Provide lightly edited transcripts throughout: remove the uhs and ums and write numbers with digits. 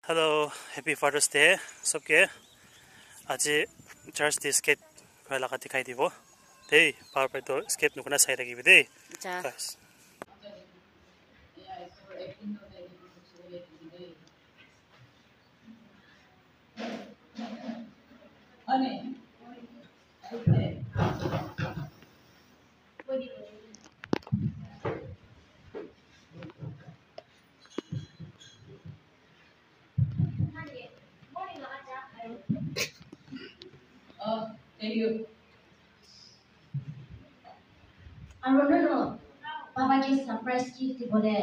Hello happy father's day सबके আজি church দি স্কেট লাগা দেখাই দিব দেই পাওয়ার পর তো স্কেট নুকুনা চাই থাকিবি দেই বাস Thank you. I don't know. Papa just surprise gift bole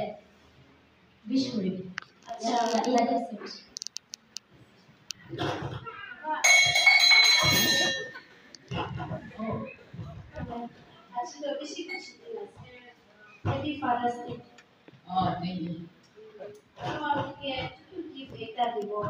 wish kori. Acha, yeah, that's it. Acha, the wish kori. Happy Father's Day. Oh, thank you. Papa, gift eta dibo.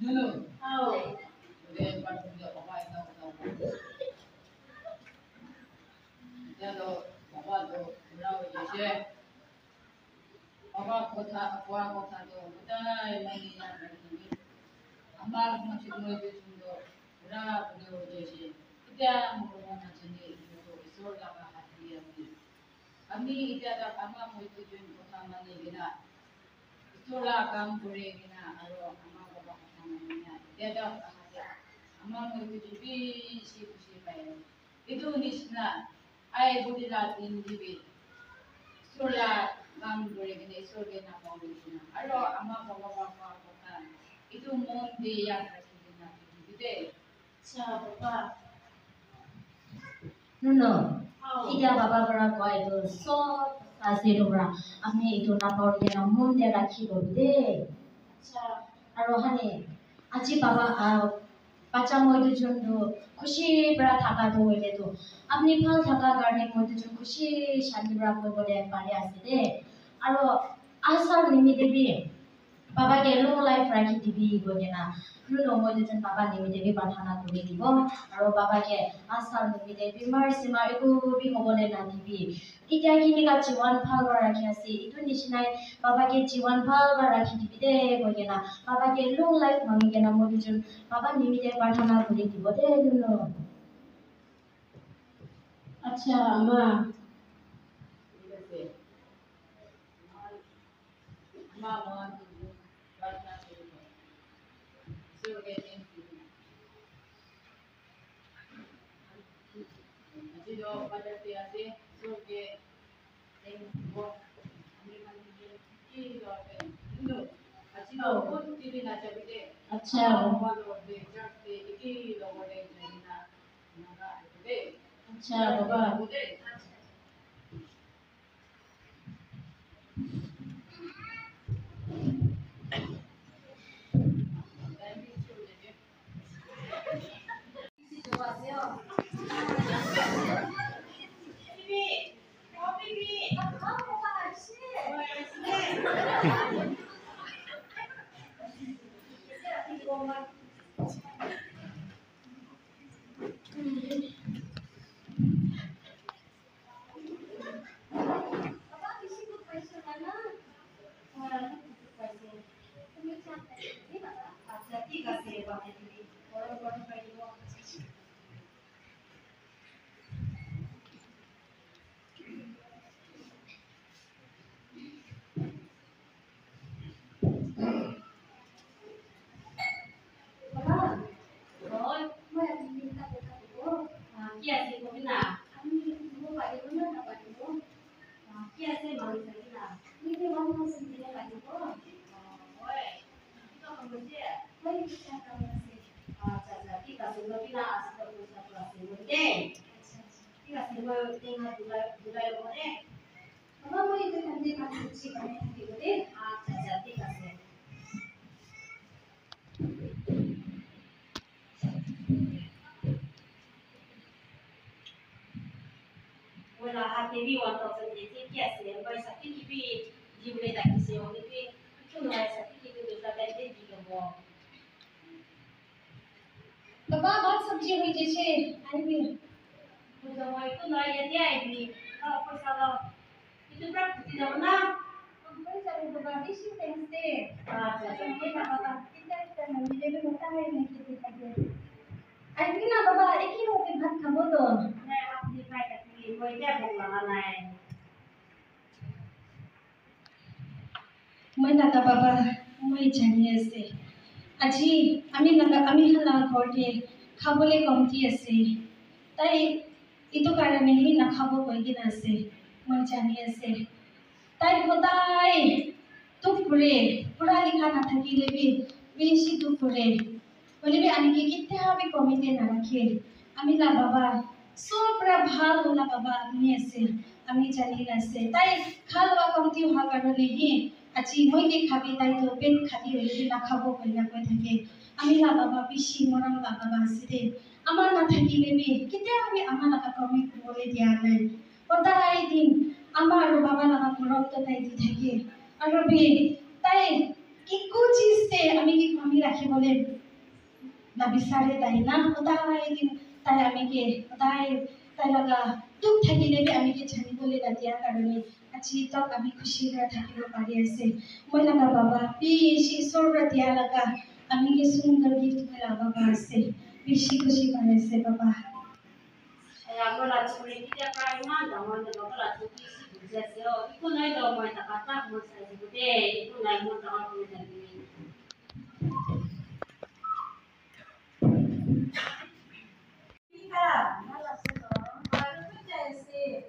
No. How? Then what do you papa no. Jadi papa tu berau je. Papa kota tu budai lagi yang lagi. Amal macam tu tu berau je. Kita mula macam ni tu isor lama hati ni. Kami kita dah kama mau itu jual kota mana gina. Isor lah kami boleh gina. Aro amal bapa kota mana. Dia dah hati. Amal mau itu jual si bayar. Itu nisna. Ay budilat individ. Sola kami boleh gina isor gina kau gina. Aro amal bapa kota. Itu monde yang harus gina. Gitu. Siapa? No. Ida baba bara koi itu so asir bara. Ami itu napor yang monde rakhi bode. Aro hane. Aji baba baca moi itu jondo खुशी बड़ा थाका तो होले तो अपनी फल थाका करने मोते जो खुशी शांति बड़ा कोई बोले पारे आसे दे आरो आशा निमि देवी बाबा के लो लाइफ राखी दिबी बोले ना नुनो मोते जन बाबा निमि देवी प्रार्थना करि दिबो आरो बाबा के आशा निमि देवी मर्सी मा एको भी होबले ना दिबी इटा किनि का जीवन फल राखी आसे इतु निसिनाय बाबा के जीवन फल राखी दिबी दे बोले ना बाबा के लो लाइफ मांगे के ना मोते जन बाबा निमि देवी प्रार्थना करि दिबो दे नुनो अच्छा माँ अच्छा अच्छा बाबा Wala hati bi 1080 kiasi, baru sakit kipi jibule tak kisi, orang kipi itu হৈ গৈছে আহিবি মই তো নাই ইয়াতে আহিবি পইচা লওঁ itu berapa tidak pernah boleh cari beberapa isu tensde kita apa kita menjadi mutahir nih kita akhirnya na baba iki hote bhat khabo to na apni khai kati moi ja bongla nai moi na baba moi jani ase আজি আমি হালা ঘৰতে খাবলৈ কমতি আছে তাই ইটো কাৰণে হি নাখাব কৈ কিনা আছে মই জানি আছে তাই সদায় দুখ কৰে পঢ়া লিখা নাথাকিলে বেছি দুখ কৰে বলিবি আনকি কেতিয়াবা কমিতে নাৰাখে আমি না বাবা সবৰা ভাল না বাবা আপনি আছে আমি জানি আছে তাই খালৱা কমতি হোৱা কাৰণে হি আজি মই কি খাবি তাই তো পেট খালি হইলে না খাবো কইনা কই থাকে আমি না বাবা বেশি মরম বাবা আছে আমার না থাকিলে কেতিয়া আমি আমার লাগা কমি করে দিয়া নাই সদায় দিন আমার বাবা লাগা মরম তো তাই দি থাকে আর তাই একো চিজতে আমি কি কমি রাখিবলে না বিচারে তাই না সদায় দিন তাই আমি কি সদায় তাই লাগা দুখ থাকিলে আমি কি জানিবলে না দিয়া কারণে আজি তক আমি খুশি করে থাকিব পারি আছে মই লাগা বাবা বেশি সররা দিয়া লাগা আমি কি সুন্দর গিফট করে বাবা আছে বেশি খুশি করে আছে বাবা aku lagi berikutnya kayak mana, mana bapak lagi bisa sih, itu naik dong, mau tak kata, mau saya sebut itu naik mau tak aku jadi. Kita malah sekarang baru kerja sih,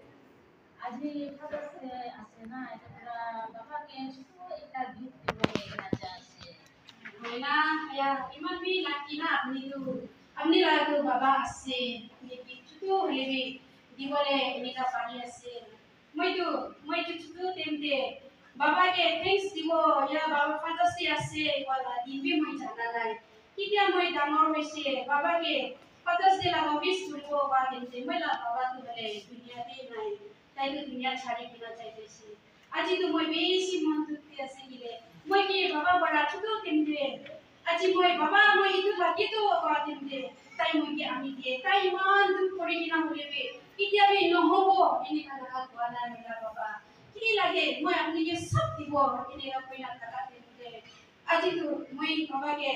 aji kalau saya asena itu bapak yang itu ikat gift boleh kerja sih. Mana ya, iman bi laki na apni lagu bapak asih, ni itu lebih di boleh nikah pagi asih. Moi tu itu tempe, bapak ke thanks dibo ya bapak fantasi asih, wala di bi moi jaga lagi. Kita moi damor mesi, bapak ke fantasi lah mau bis turu bapak tempe, moi lah bapak tu boleh dunia ni naik, tapi dunia cari kita cari sih. Aji tu moi besi mantu dia sendiri. Moi ke bapak pada tu tempe. Aji moi bapak moi itu lagi tu bapak tempe. Tai moi ke ami dia. Tai mantu kori kita boleh be. Kita be no hobo. Ini kada kawan ada bapak. Kini lagi moi ami ke sab dibo. Ini apa yang kata tempe. Aji tu moi bapak ke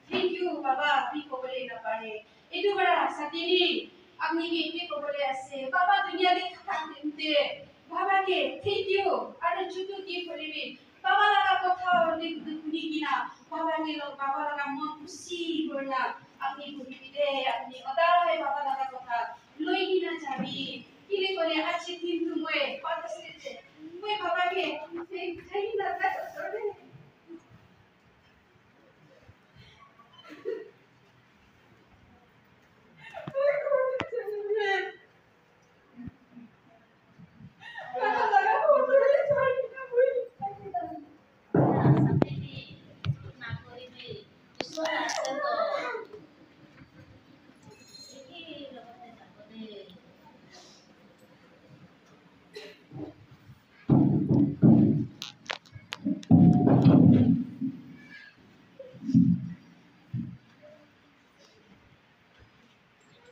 thank you bapak. Pi ko boleh na pare. Itu pada saat ini ami ke pi ko boleh ase. Bapak dunia ni kata tempe. Bapak ke thank you. Ada cucu di boleh be. Baba laga kotha ni kina baba ke baba laga mon खुशी करना अपनी भूमि दे अपनी अदाय baba laga kotha loi kina jabi kile kore achi din tu moe patase moe baba ke thai na ta sore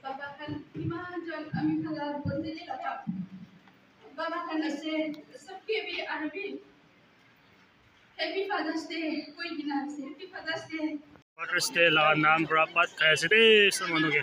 Baba kan imajan kami kalau berdiri dapat Baba kan ऐसे सबके भी अरबी Happy Father's Day कोई गिना से Happy Father's Day Father's Day la naam brapat kaya sih sa manuge